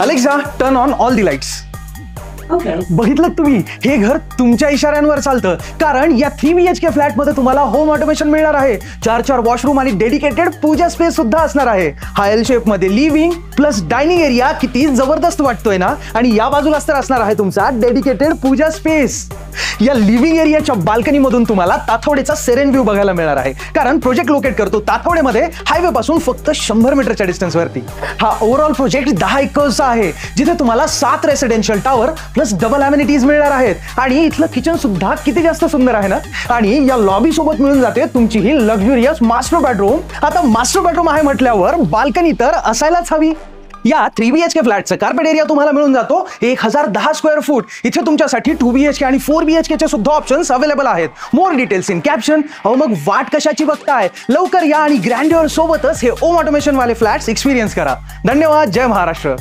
Alexa, turn on all the lights. बघितलं तुम्ही, हे घर तुमच्या इशाऱ्यांवर चालतं, कारण या 3 BHK फ्लॅट मध्ये तुम्हाला होम ऑटोमेशन मिळणार आहे. 4 वॉशरूम आणि डेडिकेटेड पूजा स्पेस सुद्धा असणार आहे. हा एल शेप मध्ये लिव्हिंग प्लस डायनिंग एरिया किती जबरदस्त वाटतोय ना. आणि या बाजूलाच तर असणार आहे तुमचा डेडिकेटेड पूजा स्पेस. या लिव्हिंग एरियाच्या बाल्कनी मधून तुम्हाला ताथवडेचा सेरेन व्ह्यू बघायला मिळणार आहे, कारण प्रोजेक्ट लोकेट करतो ताथवडेमध्ये हायवे पासून फक्त 100 मीटरच्या डिस्टन्स वरती. हा ओव्हरऑल प्रोजेक्ट 10 एकर्सचा आहे, जिथे तुम्हाला 7 residential tower plus double amenities मिळणार आहेत. आणि इथलं किचन सुद्धा किती जास्त सुंदर आहे ना. आणि या लॉबी सोबत मिळून जाते तुमची ही लक्झुरियस मास्टर बेडरूम. आता मास्टर बेडरूम आहे म्हटल्यावर बाल्कनी तर असायलाच हवी. या 3 BHK फ्लॅटचं कार्पेट एरिया तुम्हाला मिळून जातो 1010 स्क्वेअर फूट. इथे तुमच्यासाठी 2 BHK आणि 4 BHK चे सुद्धा ऑप्शन्स अवेलेबल आहेत. More details in caption. मग वाट कशाची बघताय, लवकर या आणि ग्रँड्युअर सोबतच हे होम ऑटोमेशन वाले फ्लॅट्स एक्सपिरियन्स करा. धन्यवाद. जय महाराष्ट्र.